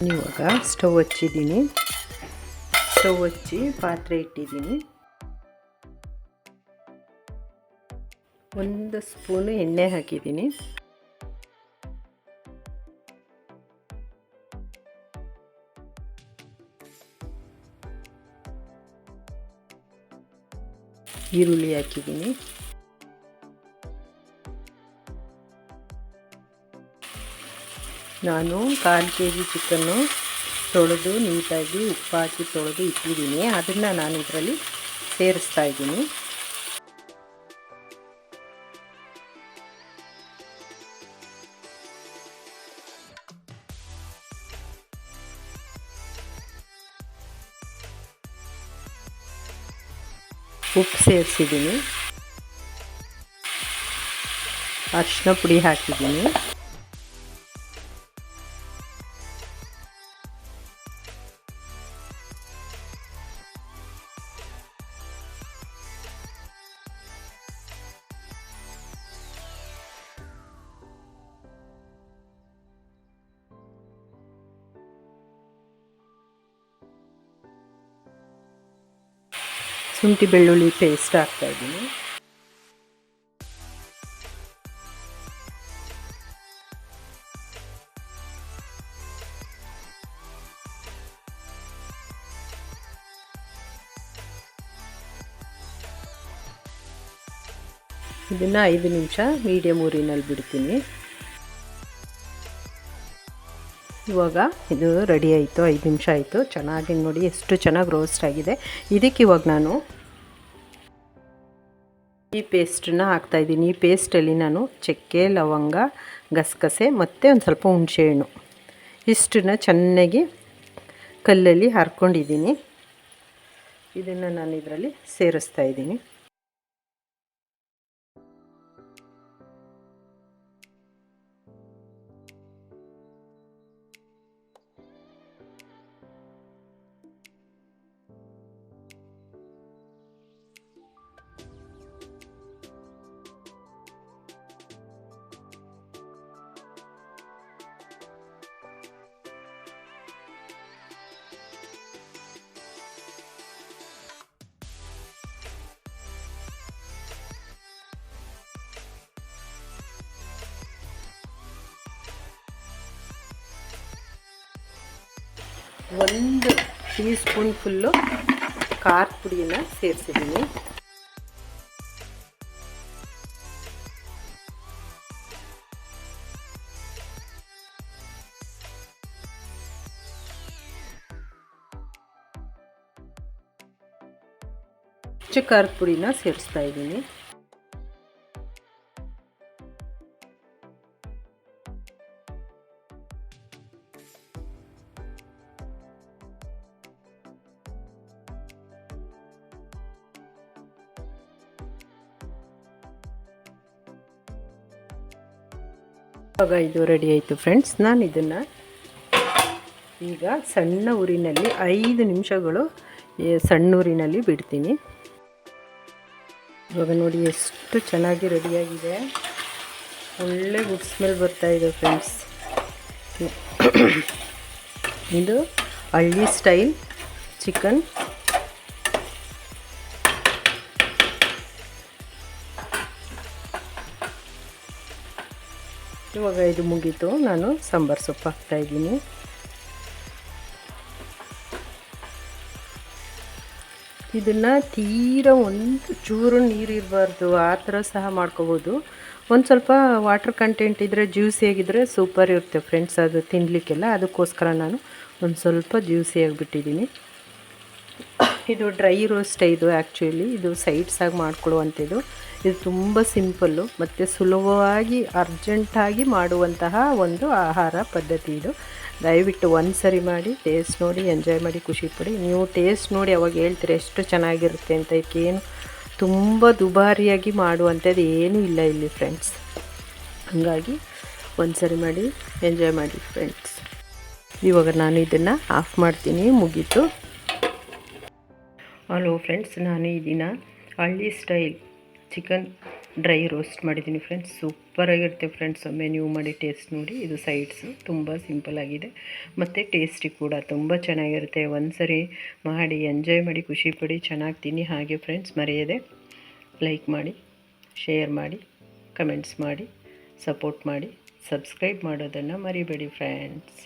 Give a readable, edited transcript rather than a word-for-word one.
ಇವಾಗ stove ಹಚ್ಚಿದ್ದೀನಿ. Stove ಹಚ್ಚಿ ಪಾತ್ರೆ ಇಟ್ಟಿದ್ದೀನಿ. 1 ಸ್ಪೂನು ಎಣ್ಣೆ ಹಾಕಿದ್ದೀನಿ. ಈರುಳ್ಳಿ ಹಾಕಿದ್ದೀನಿ. ನಾನು 1/4 kg ಚಿಕನ್ನು ತೊಳೆದು ನೀಟಾಗಿ ಉಪ್ಪು ಹಾಕಿ ತೊಳೆದು ಇಟ್ಟಿದ್ದೀನಿ. ಅದನ್ನು ನಾನು ಇದರಲ್ಲಿ ಸೇರಿಸ್ತಾ ಇದ್ದೀನಿ. ಉಪ್ಪು ಸೇರಿಸಿದ್ದೀನಿ. ಅರಿಶಿನ ಪುಡಿ ಹಾಕಿದ್ದೀನಿ. ಶುಂಠಿ ಬೆಳ್ಳುಳ್ಳಿ ಪೇಸ್ಟ್ ಹಾಕ್ತಾಯಿದ್ದೀನಿ. ಇದನ್ನು 5 ನಿಮಿಷ ಮೀಡಿಯಮ್ ಊರಿನಲ್ಲಿ ಬಿಡ್ತೀನಿ. ಇವಾಗ ಇದು ರೆಡಿ ಆಯಿತು. 5 ನಿಮಿಷ ಆಯಿತು. ಚೆನ್ನಾಗಿ ನೋಡಿ ಎಷ್ಟು ಚೆನ್ನಾಗಿ ರೋಸ್ಟ್ ಆಗಿದೆ. ಇದಕ್ಕೆ ಇವಾಗ ನಾನು ಈ ಪೇಸ್ಟನ್ನ ಹಾಕ್ತಾಯಿದ್ದೀನಿ. ಈ ಪೇಸ್ಟಲ್ಲಿ ನಾನು ಚಕ್ಕೆ, ಲವಂಗ, ಗಸಗಸೆ ಮತ್ತು ಒಂದು ಸ್ವಲ್ಪ ಹುಣಸೆಹಣ್ಣು ಇಷ್ಟನ್ನು ಚೆನ್ನಾಗಿ ಕಲ್ಲಲ್ಲಿ ಹರ್ಕೊಂಡಿದ್ದೀನಿ. ಇದನ್ನು ನಾನು ಇದರಲ್ಲಿ ಸೇರಿಸ್ತಾ ಇದ್ದೀನಿ. ಒಂದು ಟೀ ಸ್ಪೂನ್ ಫುಲ್ಲು ಖಾರದ ಪುಡಿಯನ್ನು ಸೇರಿಸಿದ್ದೀನಿ. ಖಾರದ ಪುಡಿನ ಸೇರಿಸ್ತಾ ಇದ್ದೀನಿ. ಇವಾಗ ಇದು ರೆಡಿ ಆಯಿತು ಫ್ರೆಂಡ್ಸ್. ನಾನು ಇದನ್ನು ಈಗ ಸಣ್ಣ ಊರಿನಲ್ಲಿ 5 ನಿಮಿಷಗಳು ಸಣ್ಣ ಊರಿನಲ್ಲಿ ಬಿಡ್ತೀನಿ. ಇವಾಗ ನೋಡಿ ಎಷ್ಟು ಚೆನ್ನಾಗಿ ರೆಡಿಯಾಗಿದೆ. ಒಳ್ಳೆ ಗುಡ್ ಸ್ಮೆಲ್ ಬರ್ತಾಯಿದೆ ಫ್ರೆಂಡ್ಸ್. ಇದು ಹಳ್ಳಿ ಸ್ಟೈಲ್ ಚಿಕನ್. ಇವಾಗ ಇದು ಮುಗೀತು. ನಾನು ಸಾಂಬಾರು ಸೊಪ್ಪು ಹಾಕ್ತಾಯಿದ್ದೀನಿ. ಇದನ್ನು ತೀರಾ ಒಂದು ಚೂರು ನೀರಿರಬಾರ್ದು, ಆ ಥರ ಸಹ ಮಾಡ್ಕೋಬೋದು. ಒಂದು ಸ್ವಲ್ಪ ವಾಟರ್ ಕಂಟೆಂಟ್ ಇದ್ದರೆ, ಜ್ಯೂಸಿಯಾಗಿದ್ದರೆ ಸೂಪರ್ ಇರುತ್ತೆ ಫ್ರೆಂಡ್ಸ್ ಅದು ತಿನ್ನಲಿಕ್ಕೆಲ್ಲ. ಅದಕ್ಕೋಸ್ಕರ ನಾನು ಒಂದು ಸ್ವಲ್ಪ ಜ್ಯೂಸಿಯಾಗಿ ಬಿಟ್ಟಿದ್ದೀನಿ. ಇದು ಡ್ರೈ ರೋಸ್ಟ್. ಇದು ಆ್ಯಕ್ಚುಲಿ ಇದು ಸೈಡ್ಸಾಗಿ ಮಾಡ್ಕೊಳ್ಳುವಂಥದ್ದು. ಇದು ತುಂಬ ಸಿಂಪಲ್ಲು ಮತ್ತು ಸುಲಭವಾಗಿ ಅರ್ಜೆಂಟಾಗಿ ಮಾಡುವಂತಹ ಒಂದು ಆಹಾರ ಪದ್ಧತಿ ಇದು. ದಯವಿಟ್ಟು ಒಂದು ಸರಿ ಮಾಡಿ ಟೇಸ್ಟ್ ನೋಡಿ, ಎಂಜಾಯ್ ಮಾಡಿ, ಖುಷಿಪಡಿ. ನೀವು ಟೇಸ್ಟ್ ನೋಡಿ ಅವಾಗ ಹೇಳ್ತೀರಿ ಎಷ್ಟು ಚೆನ್ನಾಗಿರುತ್ತೆ ಅಂತ. ಇದಕ್ಕೇನು ತುಂಬ ದುಬಾರಿಯಾಗಿ ಮಾಡುವಂಥದ್ದು ಏನೂ ಇಲ್ಲ ಇಲ್ಲಿ ಫ್ರೆಂಡ್ಸ್. ಹಾಗಾಗಿ ಒಂದು ಸರಿ ಮಾಡಿ ಎಂಜಾಯ್ ಮಾಡಿ ಫ್ರೆಂಡ್ಸ್. ಇವಾಗ ನಾನು ಇದನ್ನು ಆಫ್ ಮಾಡ್ತೀನಿ. ಮುಗೀತು. ಹಲೋ ಫ್ರೆಂಡ್ಸ್, ನಾನು ಈ ದಿನ ಹಳ್ಳಿ ಸ್ಟೈಲ್ ಚಿಕನ್ ಡ್ರೈ ರೋಸ್ಟ್ ಮಾಡಿದ್ದೀನಿ ಫ್ರೆಂಡ್ಸ್. ಸೂಪರಾಗಿರುತ್ತೆ ಫ್ರೆಂಡ್ಸ್. ಒಮ್ಮೆ ನೀವು ಮಾಡಿ ಟೇಸ್ಟ್ ನೋಡಿ. ಇದು ಸೈಡ್ಸು ತುಂಬ ಸಿಂಪಲ್ಲಾಗಿದೆ ಮತ್ತು ಟೇಸ್ಟಿ ಕೂಡ ತುಂಬ ಚೆನ್ನಾಗಿರುತ್ತೆ. ಒಂದು ಸರಿ ಮಾಡಿ ಎಂಜಾಯ್ ಮಾಡಿ, ಖುಷಿಪಡಿ, ಚೆನ್ನಾಗಿ ತಿನ್ನಿ. ಹಾಗೆ ಫ್ರೆಂಡ್ಸ್ ಮರೆಯದೆ ಲೈಕ್ ಮಾಡಿ, ಶೇರ್ ಮಾಡಿ, ಕಮೆಂಟ್ಸ್ ಮಾಡಿ, ಸಪೋರ್ಟ್ ಮಾಡಿ, ಸಬ್ಸ್ಕ್ರೈಬ್ ಮಾಡೋದನ್ನು ಮರಿಬೇಡಿ ಫ್ರೆಂಡ್ಸ್.